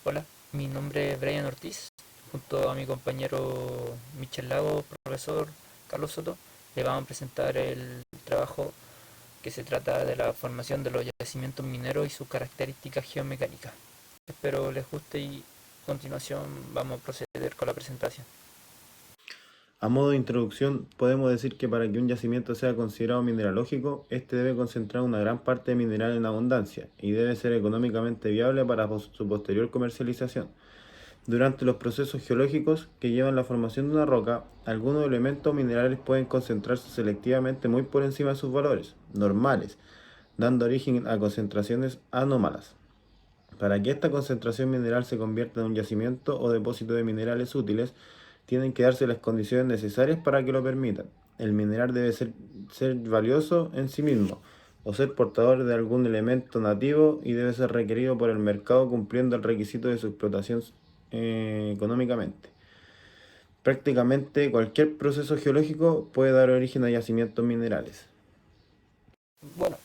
Hola, mi nombre es Brian Ortiz. Junto a mi compañero Michel Lago, profesor Carlos Soto, le vamos a presentar el trabajo que se trata de la formación de los yacimientos mineros y sus características geomecánicas. Espero les guste y a continuación vamos a proceder con la presentación. A modo de introducción, podemos decir que para que un yacimiento sea considerado mineralógico, este debe concentrar una gran parte de mineral en abundancia y debe ser económicamente viable para su posterior comercialización. Durante los procesos geológicos que llevan la formación de una roca, algunos elementos minerales pueden concentrarse selectivamente muy por encima de sus valores normales, dando origen a concentraciones anómalas. Para que esta concentración mineral se convierta en un yacimiento o depósito de minerales útiles, tienen que darse las condiciones necesarias para que lo permitan. El mineral debe ser valioso en sí mismo, o ser portador de algún elemento nativo y debe ser requerido por el mercado cumpliendo el requisito de su explotación económicamente. Prácticamente cualquier proceso geológico puede dar origen a yacimientos minerales. Bueno,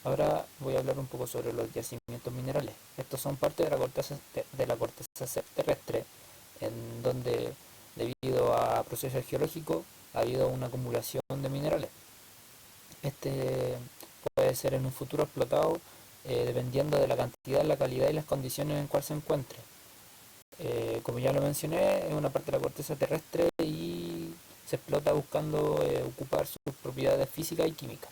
ahora voy a hablar un poco sobre los yacimientos minerales. Estos son parte de la corteza terrestre, en donde, debido a procesos geológicos, ha habido una acumulación de minerales. Este puede ser en un futuro explotado dependiendo de la cantidad, la calidad y las condiciones en cual se encuentre. Como ya lo mencioné, es una parte de la corteza terrestre y se explota buscando ocupar sus propiedades físicas y químicas.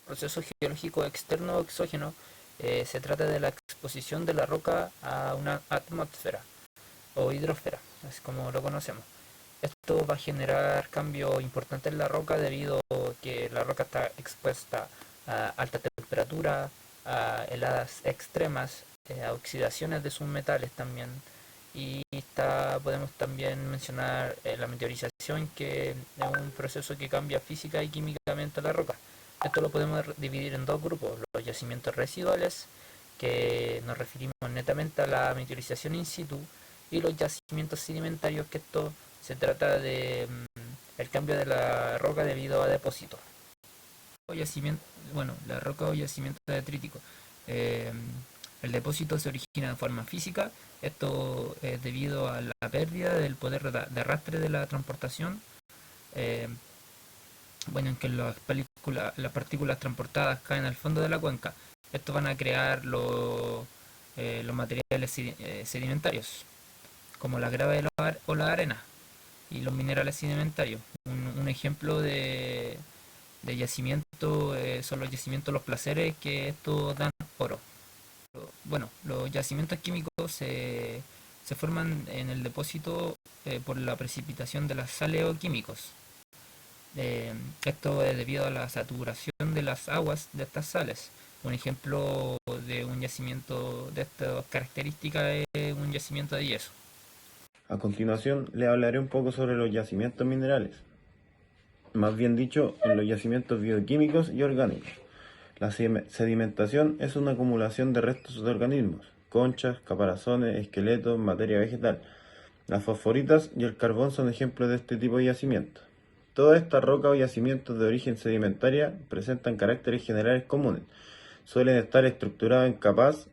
Proceso geológico externo o exógeno se trata de la exposición de la roca a una atmósfera o hidrosfera, así como lo conocemos. Esto va a generar cambios importantes en la roca debido a que la roca está expuesta a alta temperatura, a heladas extremas, a oxidaciones de sus metales también. Y podemos también mencionar la meteorización, que es un proceso que cambia física y químicamente la roca. Esto lo podemos dividir en dos grupos: los yacimientos residuales, que nos referimos netamente a la meteorización in situ, y los yacimientos sedimentarios, que esto se trata de el cambio de la roca debido a depósitos. Yacimiento, bueno, la roca o yacimiento detrítico. Eh, el depósito se origina de forma física. Esto es debido a la pérdida del poder de arrastre de la transportación. Eh, bueno, en que las partículas transportadas caen al fondo de la cuenca. Estos van a crear los materiales sedimentarios, como la grava o la arena, y los minerales sedimentarios. Un ejemplo de yacimiento son los yacimientos Los Placeres, que estos dan oro. Bueno, los yacimientos químicos se forman en el depósito por la precipitación de las sales o químicos. Esto es debido a la saturación de las aguas de estas sales. Un ejemplo de un yacimiento de estas características es un yacimiento de yeso. A continuación, le hablaré un poco sobre los yacimientos minerales, más bien dicho, en los yacimientos bioquímicos y orgánicos. La sedimentación es una acumulación de restos de organismos, conchas, caparazones, esqueletos, materia vegetal. Las fosforitas y el carbón son ejemplos de este tipo de yacimientos. Todas estas rocas o yacimientos de origen sedimentaria presentan caracteres generales comunes. Suelen estar estructurados en capas,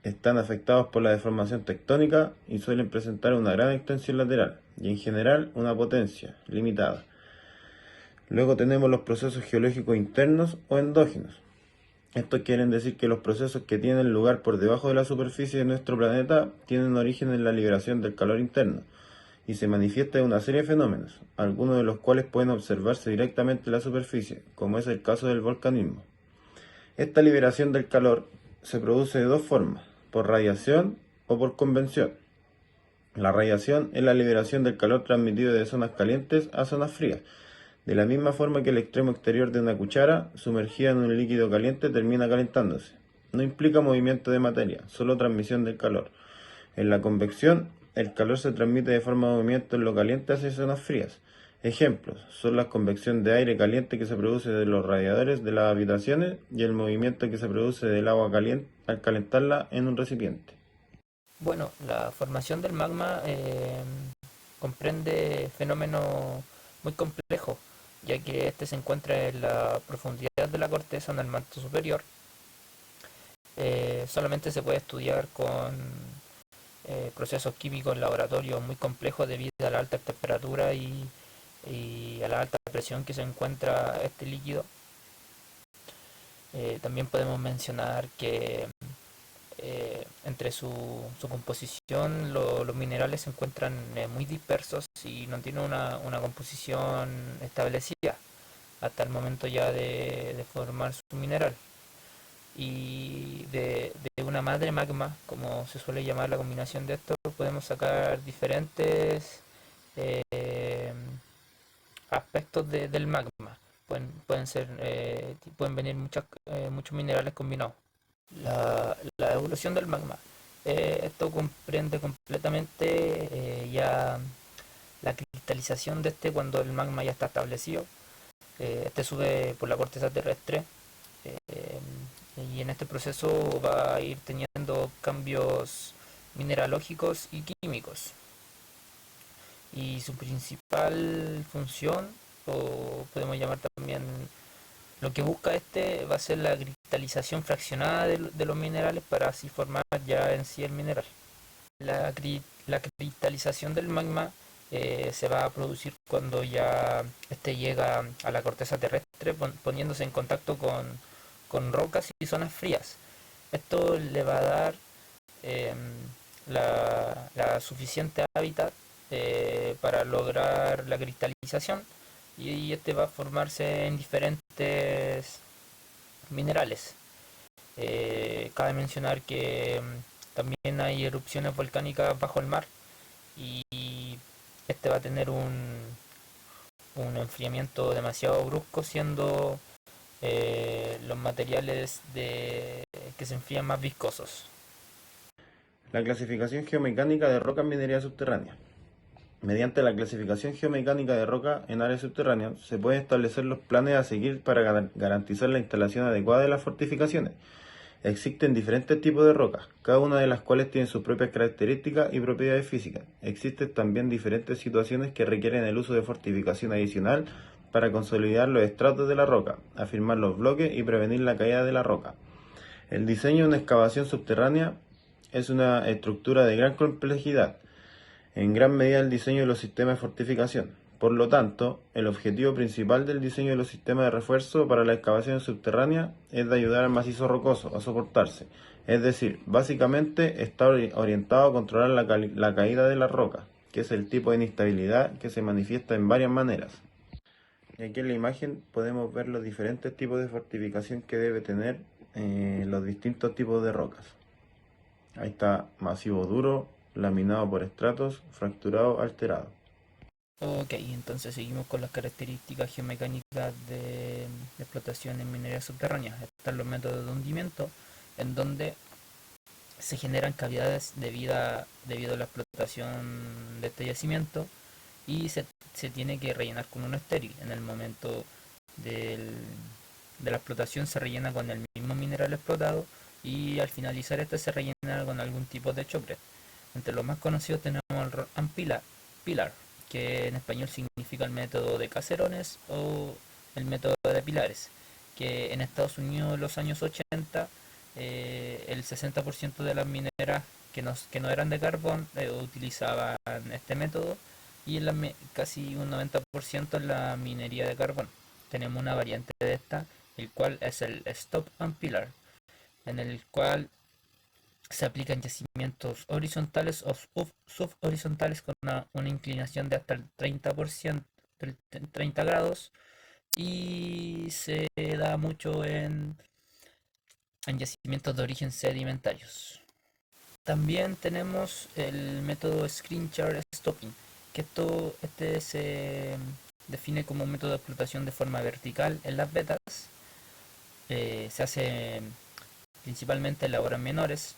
están afectados por la deformación tectónica y suelen presentar una gran extensión lateral y en general una potencia limitada. Luego tenemos los procesos geológicos internos o endógenos. Estos quieren decir que los procesos que tienen lugar por debajo de la superficie de nuestro planeta tienen origen en la liberación del calor interno y se manifiesta en una serie de fenómenos, algunos de los cuales pueden observarse directamente en la superficie, como es el caso del volcanismo. Esta liberación del calor se produce de dos formas: por radiación o por convección. La radiación es la liberación del calor transmitido de zonas calientes a zonas frías, de la misma forma que el extremo exterior de una cuchara sumergida en un líquido caliente termina calentándose. No implica movimiento de materia, solo transmisión del calor. En la convección, el calor se transmite de forma de movimiento en lo caliente hacia zonas frías. Ejemplos son la convección de aire caliente que se produce de los radiadores de las habitaciones y el movimiento que se produce del agua caliente al calentarla en un recipiente. Bueno, la formación del magma comprende fenómenos muy complejos, ya que este se encuentra en la profundidad de la corteza, en el manto superior. Solamente se puede estudiar con procesos químicos en laboratorio muy complejos debido a la alta temperatura y a la alta presión que se encuentra este líquido. También podemos mencionar que entre su composición los minerales se encuentran muy dispersos y no tienen una composición establecida hasta el momento ya de formar su mineral. Y de una madre magma, como se suele llamar la combinación de estos, podemos sacar diferentes eh, aspectos del magma. Pueden venir muchos minerales combinados. La evolución del magma. Esto comprende completamente ya la cristalización de este cuando el magma ya está establecido. Este sube por la corteza terrestre eh, y en este proceso va a ir teniendo cambios mineralógicos y químicos. Y su principal función, o podemos llamar también lo que busca este, va a ser la cristalización fraccionada de los minerales para así formar ya en sí el mineral. La cristalización del magma se va a producir cuando ya este llega a la corteza terrestre poniéndose en contacto con rocas y zonas frías. Esto le va a dar eh, la suficiente hábitat para lograr la cristalización y este va a formarse en diferentes minerales. Cabe mencionar que también hay erupciones volcánicas bajo el mar y este va a tener un enfriamiento demasiado brusco, siendo los materiales que se enfrían más viscosos. La clasificación geomecánica de rocas minería subterránea. Mediante la clasificación geomecánica de roca en áreas subterráneas se pueden establecer los planes a seguir para garantizar la instalación adecuada de las fortificaciones. Existen diferentes tipos de rocas, cada una de las cuales tiene sus propias características y propiedades físicas. Existen también diferentes situaciones que requieren el uso de fortificación adicional para consolidar los estratos de la roca, afirmar los bloques y prevenir la caída de la roca. El diseño de una excavación subterránea es una estructura de gran complejidad, en gran medida el diseño de los sistemas de fortificación. Por lo tanto, el objetivo principal del diseño de los sistemas de refuerzo para la excavación subterránea es de ayudar al macizo rocoso a soportarse. Es decir, básicamente está orientado a controlar la caída de la roca, que es el tipo de inestabilidad que se manifiesta en varias maneras. Y aquí en la imagen podemos ver los diferentes tipos de fortificación que debe tener los distintos tipos de rocas. Ahí está masivo duro, laminado por estratos, fracturado, alterado. Ok, entonces seguimos con las características geomecánicas de explotación en minería subterránea. Están los métodos de hundimiento, en donde se generan cavidades debido a la explotación de este yacimiento y se tiene que rellenar con uno estéril. En el momento del- de la explotación se rellena con el mismo mineral explotado y al finalizar este se rellena con algún tipo de chocre. Entre los más conocidos tenemos el Pilar, que en español significa el método de Caserones o el método de Pilares, que en Estados Unidos en los años 80 el 60% de las mineras que no eran de carbón utilizaban este método y casi un 90% en la minería de carbón. Tenemos una variante de esta, el cual es el Stop and Pillar, en el cual se aplican yacimientos horizontales o subhorizontales con una inclinación de hasta el 30%, 30 grados y se da mucho en yacimientos de origen sedimentarios. También tenemos el método Screen Chart Stopping, que este se define como un método de explotación de forma vertical en las vetas. Se hace principalmente en labores menores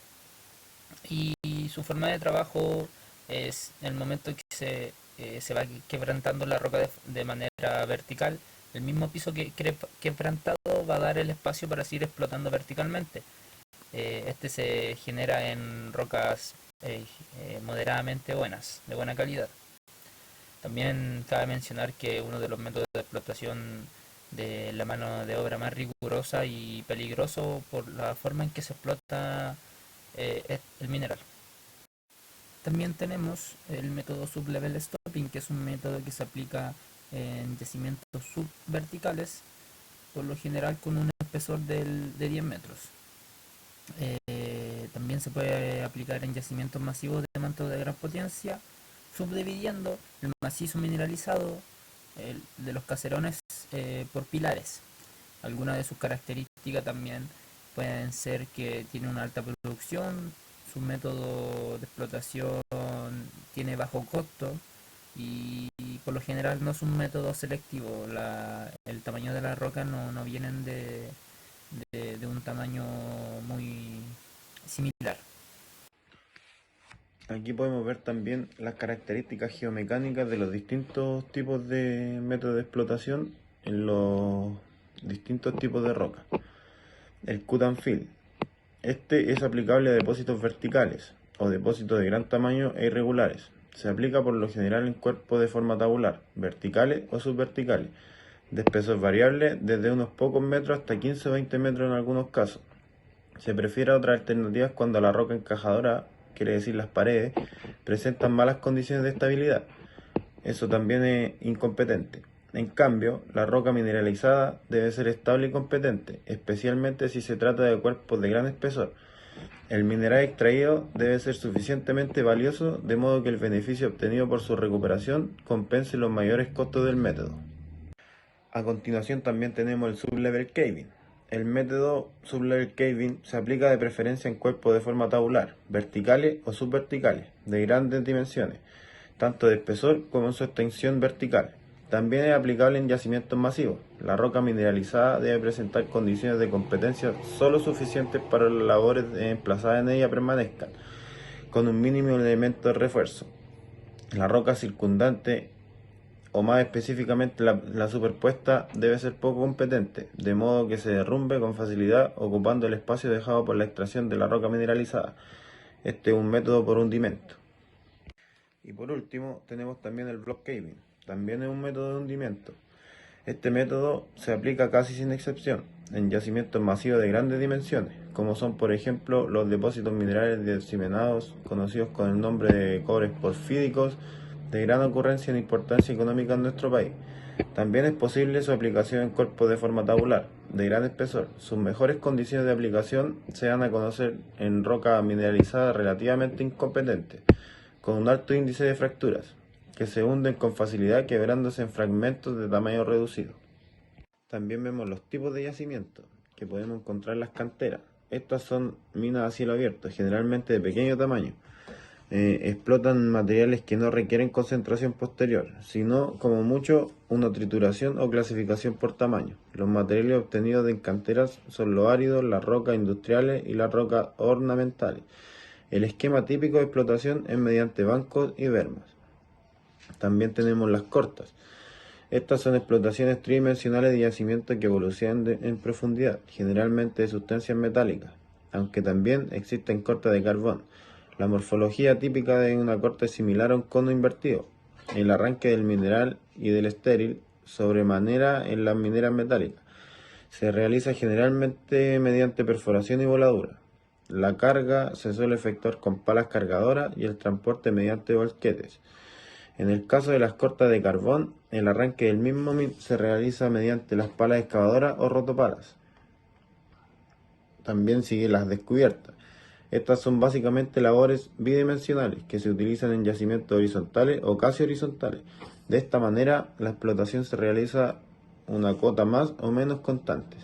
y su forma de trabajo es en el momento que se va quebrantando la roca de manera vertical, el mismo piso quebrantado va a dar el espacio para seguir explotando verticalmente. Este se genera en rocas moderadamente buenas, de buena calidad. También cabe mencionar que uno de los métodos de explotación de la mano de obra más rigurosa y peligroso por la forma en que se explota es el mineral. También tenemos el método sublevel stopping, que es un método que se aplica en yacimientos subverticales, por lo general con un espesor de 10 metros. También se puede aplicar en yacimientos masivos de manto de gran potencia, subdividiendo el macizo mineralizado de los caserones por pilares. Algunas de sus características también pueden ser que tiene una alta producción, su método de explotación tiene bajo costo y por lo general no es un método selectivo. El tamaño de la roca no vienen de un tamaño muy similar. Aquí podemos ver también las características geomecánicas de los distintos tipos de métodos de explotación en los distintos tipos de roca. El cut and fill. Este es aplicable a depósitos verticales o depósitos de gran tamaño e irregulares. Se aplica por lo general en cuerpos de forma tabular, verticales o subverticales, de espesor variable desde unos pocos metros hasta 15 o 20 metros en algunos casos. Se prefiere otras alternativas cuando la roca encajadora, quiere decir las paredes, presentan malas condiciones de estabilidad. Eso también es incompetente. En cambio, la roca mineralizada debe ser estable y competente, especialmente si se trata de cuerpos de gran espesor. El mineral extraído debe ser suficientemente valioso, de modo que el beneficio obtenido por su recuperación compense los mayores costos del método. A continuación también tenemos el sublevel caving. El método sublevel caving se aplica de preferencia en cuerpos de forma tabular, verticales o subverticales, de grandes dimensiones, tanto de espesor como en su extensión vertical. También es aplicable en yacimientos masivos. La roca mineralizada debe presentar condiciones de competencia solo suficientes para que las labores emplazadas en ella permanezcan, con un mínimo de elementos de refuerzo. La roca circundante, o más específicamente la superpuesta, debe ser poco competente, de modo que se derrumbe con facilidad ocupando el espacio dejado por la extracción de la roca mineralizada. Este es un método por hundimiento. Y por último tenemos también el block caving. También es un método de hundimiento. Este método se aplica casi sin excepción en yacimientos masivos de grandes dimensiones, como son por ejemplo los depósitos minerales diseminados conocidos con el nombre de cobres porfídicos, de gran ocurrencia e importancia económica en nuestro país. También es posible su aplicación en cuerpos de forma tabular, de gran espesor. Sus mejores condiciones de aplicación se dan a conocer en roca mineralizada relativamente incompetente, con un alto índice de fracturas, que se hunden con facilidad quebrándose en fragmentos de tamaño reducido. También vemos los tipos de yacimientos que podemos encontrar en las canteras. Estas son minas a cielo abierto, generalmente de pequeño tamaño. Explotan materiales que no requieren concentración posterior, sino como mucho una trituración o clasificación por tamaño. Los materiales obtenidos en canteras son los áridos, las rocas industriales y las rocas ornamentales. El esquema típico de explotación es mediante bancos y bermas. También tenemos las cortas. Estas son explotaciones tridimensionales de yacimientos que evolucionan en profundidad, generalmente de sustancias metálicas, aunque también existen cortas de carbón. La morfología típica de una corta es similar a un cono invertido. El arranque del mineral y del estéril sobremanera en las mineras metálicas. Se realiza generalmente mediante perforación y voladura. La carga se suele efectuar con palas cargadoras y el transporte mediante volquetes. En el caso de las cortas de carbón, el arranque del mismo se realiza mediante las palas excavadoras o rotopalas. También siguen las descubiertas. Estas son básicamente labores bidimensionales que se utilizan en yacimientos horizontales o casi horizontales. De esta manera, la explotación se realiza una cuota más o menos constantes.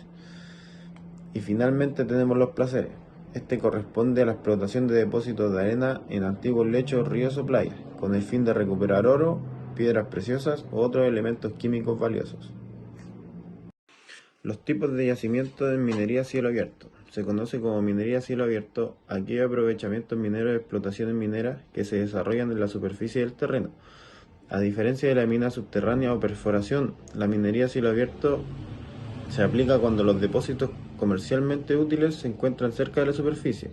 Y finalmente tenemos los placeres. Este corresponde a la explotación de depósitos de arena en antiguos lechos, ríos o playas, con el fin de recuperar oro, piedras preciosas u otros elementos químicos valiosos. Los tipos de yacimientos en minería a cielo abierto. Se conoce como minería a cielo abierto aquellos aprovechamientos mineros de explotaciones mineras que se desarrollan en la superficie del terreno. A diferencia de la mina subterránea o perforación, la minería a cielo abierto se aplica cuando los depósitos comercialmente útiles se encuentran cerca de la superficie.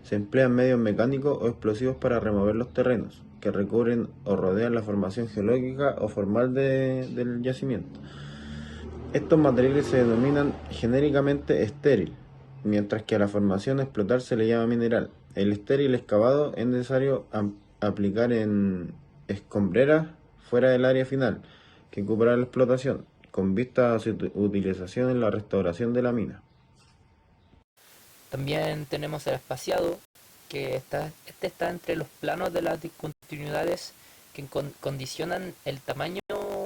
Se emplean medios mecánicos o explosivos para remover los terrenos que recubren o rodean la formación geológica o formal del yacimiento. Estos materiales se denominan genéricamente estéril, mientras que a la formación a explotar se le llama mineral. El estéril excavado es necesario aplicar en escombreras fuera del área final que ocupará la explotación, con vista a su utilización en la restauración de la mina. También tenemos el espaciado, que este está entre los planos de las discontinuidades que condicionan el tamaño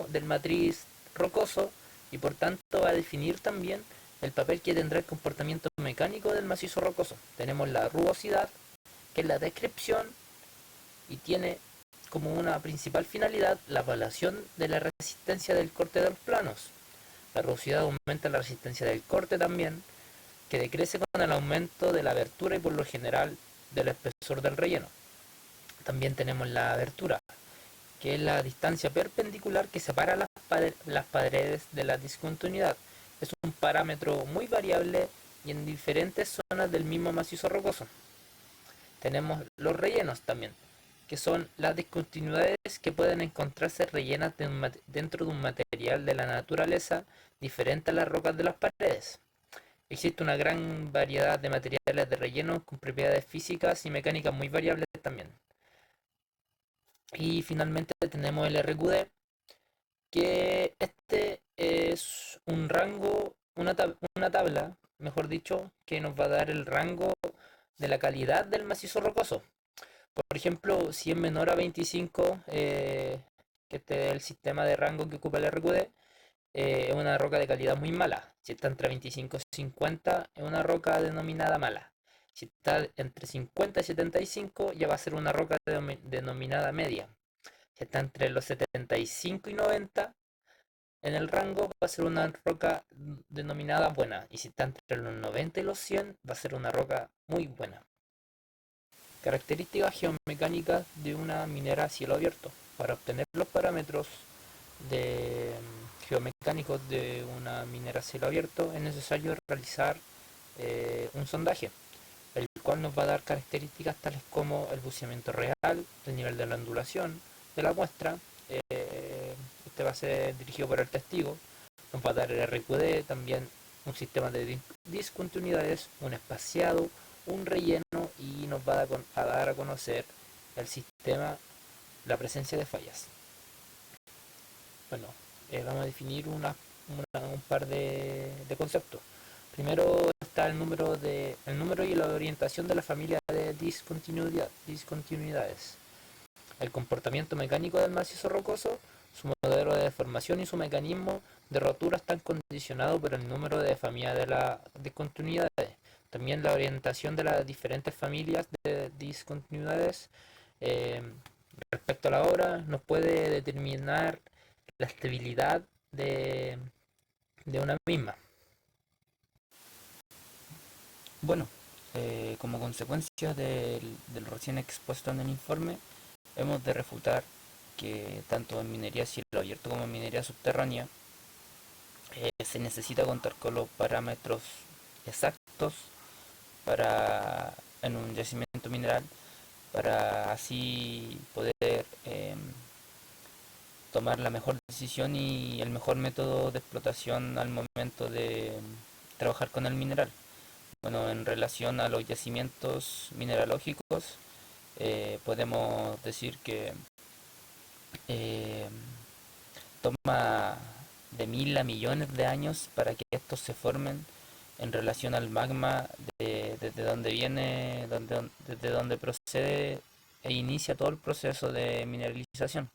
del matriz rocoso y por tanto va a definir también el papel que tendrá el comportamiento mecánico del macizo rocoso. Tenemos la rugosidad, que es la descripción y tiene como una principal finalidad la evaluación de la resistencia del corte de los planos. La rugosidad aumenta la resistencia del corte también, que decrece con el aumento de la abertura y por lo general del espesor del relleno. También tenemos la abertura, que es la distancia perpendicular que separa las paredes de la discontinuidad. Es un parámetro muy variable y en diferentes zonas del mismo macizo rocoso. Tenemos los rellenos también, que son las discontinuidades que pueden encontrarse rellenas dentro de un material de la naturaleza diferente a las rocas de las paredes. Existe una gran variedad de materiales de relleno con propiedades físicas y mecánicas muy variables también. Y finalmente tenemos el RQD, que este es un rango, una tabla, mejor dicho, que nos va a dar el rango de la calidad del macizo rocoso. Por ejemplo, si es menor a 25, que este es el sistema de rango que ocupa el RQD, es una roca de calidad muy mala. Si está entre 25 y 50, es una roca denominada mala. Si está entre 50 y 75, ya va a ser una roca denominada media. Si está entre los 75 y 90, en el rango va a ser una roca denominada buena. Y si está entre los 90 y los 100, va a ser una roca muy buena. Características geomecánicas de una minera a cielo abierto. Para obtener los parámetros de geomecánicos de una minera a cielo abierto es necesario realizar un sondaje, el cual nos va a dar características tales como el buceamiento real, el nivel de la ondulación de la muestra. Este va a ser dirigido por el testigo. Nos va a dar el RQD, también un sistema de discontinuidades, un espaciado, un relleno y nos va a dar a conocer el sistema, la presencia de fallas. Bueno, vamos a definir un par de conceptos. Primero está el número y la orientación de la familia de discontinuidades. El comportamiento mecánico del macizo rocoso, su modelo de deformación y su mecanismo de rotura están condicionados por el número de familias de las discontinuidades. También la orientación de las diferentes familias de discontinuidades respecto a la obra nos puede determinar la estabilidad de una misma. Bueno, como consecuencia del recién expuesto en el informe, hemos de refutar que tanto en minería a cielo abierto como en minería subterránea se necesita contar con los parámetros exactos para en un yacimiento mineral para así poder tomar la mejor decisión y el mejor método de explotación al momento de trabajar con el mineral. Bueno, en relación a los yacimientos mineralógicos, podemos decir que eh, toma de 1000 a millones de años para que estos se formen en relación al magma desde donde viene, desde donde procede e inicia todo el proceso de mineralización.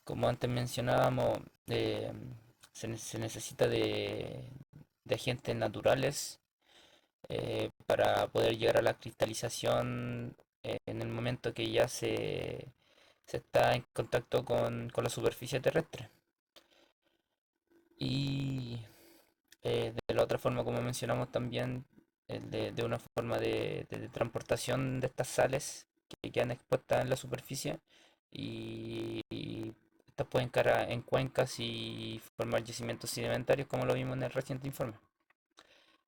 Como antes mencionábamos, se necesita de agentes naturales para poder llegar a la cristalización en el momento que ya se está en contacto con la superficie terrestre. Y de la otra forma, como mencionamos también, de una forma de transportación de estas sales que quedan expuestas en la superficie y estas pueden caer en cuencas y formar yacimientos sedimentarios como lo vimos en el reciente informe.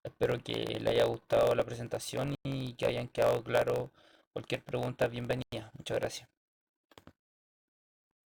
Espero que le haya gustado la presentación y que hayan quedado claro cualquier pregunta bienvenida. Muchas gracias.